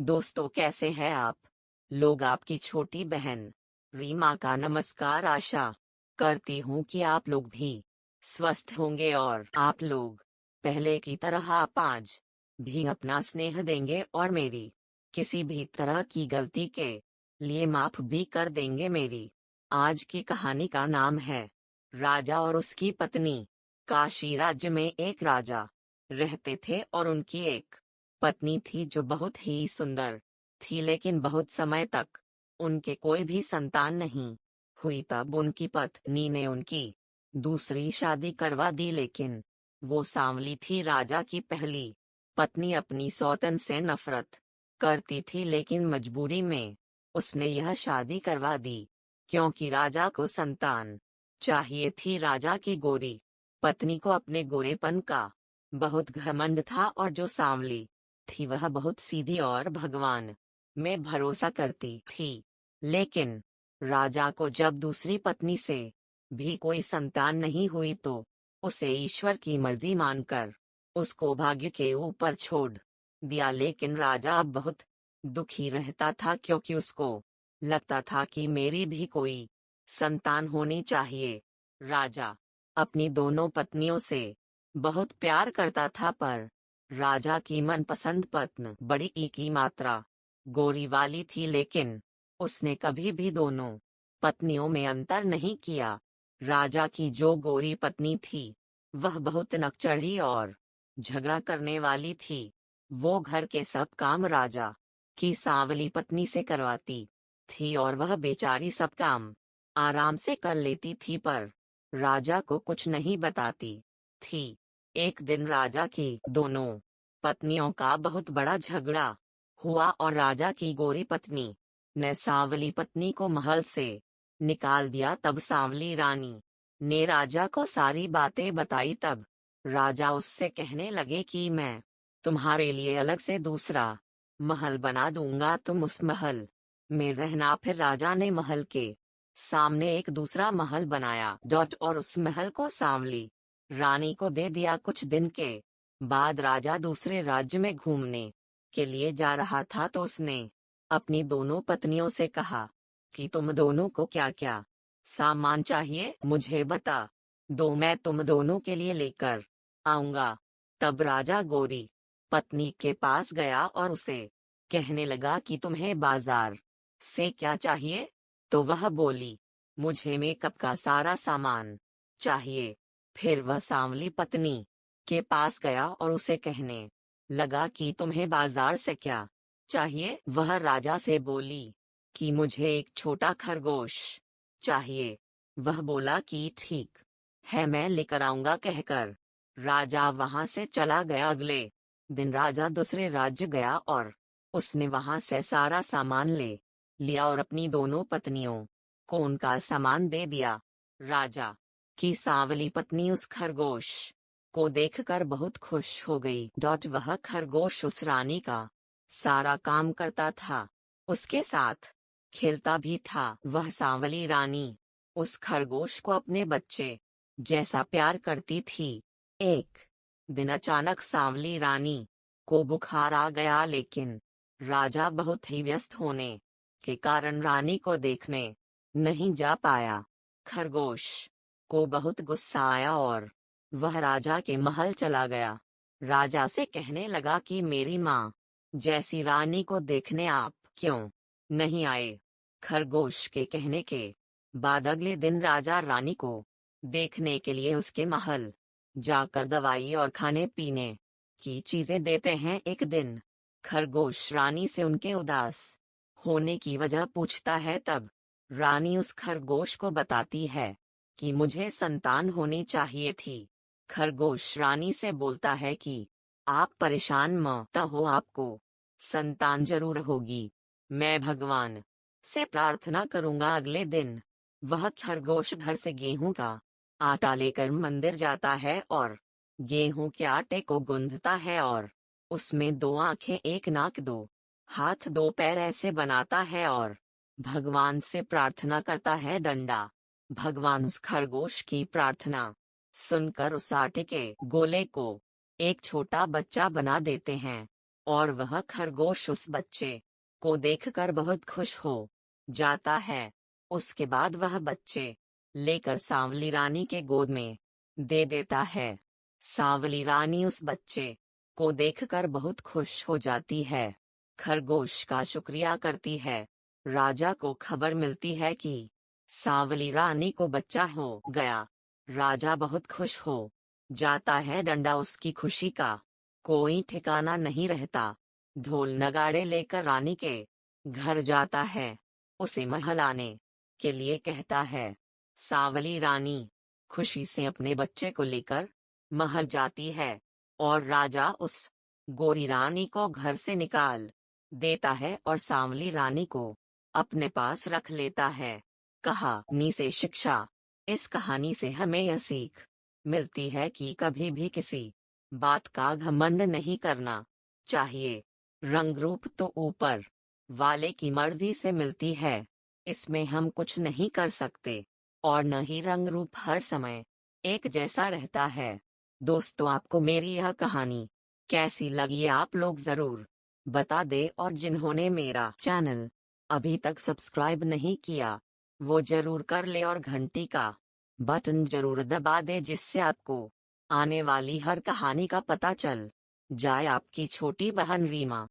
दोस्तों, कैसे हैं आप लोग। आपकी छोटी बहन रीमा का नमस्कार। आशा करती हूँ कि आप लोग भी स्वस्थ होंगे और आप लोग पहले की तरह आप आज भी अपना स्नेह देंगे और मेरी किसी भी तरह की गलती के लिए माफ भी कर देंगे। मेरी आज की कहानी का नाम है राजा और उसकी पत्नी। काशी राज्य में एक राजा रहते थे और उनकी एक पत्नी थी जो बहुत ही सुंदर थी, लेकिन बहुत समय तक उनके कोई भी संतान नहीं हुई। तब उनकी पत्नी ने उनकी दूसरी शादी करवा दी, लेकिन वो सांवली थी। राजा की पहली पत्नी अपनी सौतन से नफरत करती थी, लेकिन मजबूरी में उसने यह शादी करवा दी क्योंकि राजा को संतान चाहिए थी। राजा की गोरी पत्नी को अपने गोरेपन का बहुत घमंड था और जो सांवली थी वह बहुत सीधी और भगवान में भरोसा करती थी। लेकिन राजा को जब दूसरी पत्नी से भी कोई संतान नहीं हुई तो उसे ईश्वर की मर्जी मानकर उसको भाग्य के ऊपर छोड़ दिया। लेकिन राजा अब बहुत दुखी रहता था क्योंकि उसको लगता था कि मेरी भी कोई संतान होनी चाहिए। राजा अपनी दोनों पत्नियों से बहुत प्यार करता था, पर राजा की मनपसंद पत्नी बड़ी ई की मात्रा गोरी वाली थी, लेकिन उसने कभी भी दोनों पत्नियों में अंतर नहीं किया। राजा की जो गोरी पत्नी थी वह बहुत नकचढ़ी और झगड़ा करने वाली थी। वो घर के सब काम राजा की सांवली पत्नी से करवाती थी और वह बेचारी सब काम आराम से कर लेती थी, पर राजा को कुछ नहीं बताती थी। एक दिन राजा की दोनों पत्नियों का बहुत बड़ा झगड़ा हुआ और राजा की गोरी पत्नी ने सांवली पत्नी को महल से निकाल दिया। तब सांवली रानी ने राजा को सारी बातें बताई। तब राजा उससे कहने लगे कि मैं तुम्हारे लिए अलग से दूसरा महल बना दूंगा, तुम उस महल में रहना। फिर राजा ने महल के सामने एक दूसरा महल बनाया और उस महल को सांवली रानी को दे दिया। कुछ दिन के बाद राजा दूसरे राज्य में घूमने के लिए जा रहा था तो उसने अपनी दोनों पत्नियों से कहा कि तुम दोनों को क्या क्या सामान चाहिए मुझे बता दो, मैं तुम दोनों के लिए लेकर आऊंगा। तब राजा गोरी पत्नी के पास गया और उसे कहने लगा कि तुम्हें बाजार से क्या चाहिए। तो वह बोली, मुझे मेकअप का सारा सामान चाहिए। फिर वह सांवली पत्नी के पास गया और उसे कहने लगा कि तुम्हें बाजार से क्या चाहिए। वह राजा से बोली कि मुझे एक छोटा खरगोश चाहिए। वह बोला कि ठीक है, मैं लेकर आऊंगा कहकर राजा वहां से चला गया। अगले दिन राजा दूसरे राज्य गया और उसने वहां से सारा सामान ले लिया और अपनी दोनों पत्नियों को उनका सामान दे दिया। राजा की सांवली पत्नी उस खरगोश को देखकर बहुत खुश हो गई। वह खरगोश उस रानी का सारा काम करता था, उसके साथ खेलता भी था। वह सांवली रानी उस खरगोश को अपने बच्चे जैसा प्यार करती थी। एक दिन अचानक सांवली रानी को बुखार आ गया, लेकिन राजा बहुत ही व्यस्त होने के कारण रानी को देखने नहीं जा पाया। खरगोश को बहुत गुस्सा आया और वह राजा के महल चला गया। राजा से कहने लगा कि मेरी माँ जैसी रानी को देखने आप क्यों नहीं आए। खरगोश के कहने के बाद अगले दिन राजा रानी को देखने के लिए उसके महल जाकर दवाई और खाने पीने की चीजें देते हैं। एक दिन खरगोश रानी से उनके उदास होने की वजह पूछता है। तब रानी उस खरगोश को बताती है कि मुझे संतान होनी चाहिए थी। खरगोश रानी से बोलता है कि आप परेशान मत हो, आपको संतान जरूर होगी, मैं भगवान से प्रार्थना करूंगा। अगले दिन वह खरगोश घर से गेहूं का आटा लेकर मंदिर जाता है और गेहूं के आटे को गूंथता है और उसमें 2 आंखें, 1 नाक, 2 हाथ, 2 पैर ऐसे बनाता है और भगवान से प्रार्थना करता है। डंडा भगवान उस खरगोश की प्रार्थना सुनकर उस आटे के गोले को एक छोटा बच्चा बना देते हैं। और वह खरगोश उस बच्चे को देखकर बहुत खुश हो जाता है। उसके बाद वह बच्चे लेकर सांवली रानी के गोद में दे देता है। सांवली रानी उस बच्चे को देखकर बहुत खुश हो जाती है। खरगोश का शुक्रिया करती है। राजा को खबर मिलती है कि सांवली रानी को बच्चा हो गया। राजा बहुत खुश हो जाता है। डंडा उसकी खुशी का कोई ठिकाना नहीं रहता। ढोल नगाड़े लेकर रानी के घर जाता है। उसे महल आने के लिए कहता है। सांवली रानी खुशी से अपने बच्चे को लेकर महल जाती है और राजा उस गोरी रानी को घर से निकाल देता है और सांवली रानी को अपने पास रख लेता है। कहानी से शिक्षा। इस कहानी से हमें यह सीख मिलती है कि कभी भी किसी बात का घमंड नहीं करना चाहिए। रंग रूप तो ऊपर वाले की मर्जी से मिलती है, इसमें हम कुछ नहीं कर सकते, और न ही रंग रूप हर समय एक जैसा रहता है। दोस्तों, आपको मेरी यह कहानी कैसी लगी आप लोग जरूर बता दे, और जिन्होंने मेरा चैनल अभी तक सब्सक्राइब नहीं किया वो जरूर कर ले और घंटी का बटन जरूर दबा दे, जिससे आपको आने वाली हर कहानी का पता चल जाए। आपकी छोटी बहन रीमा।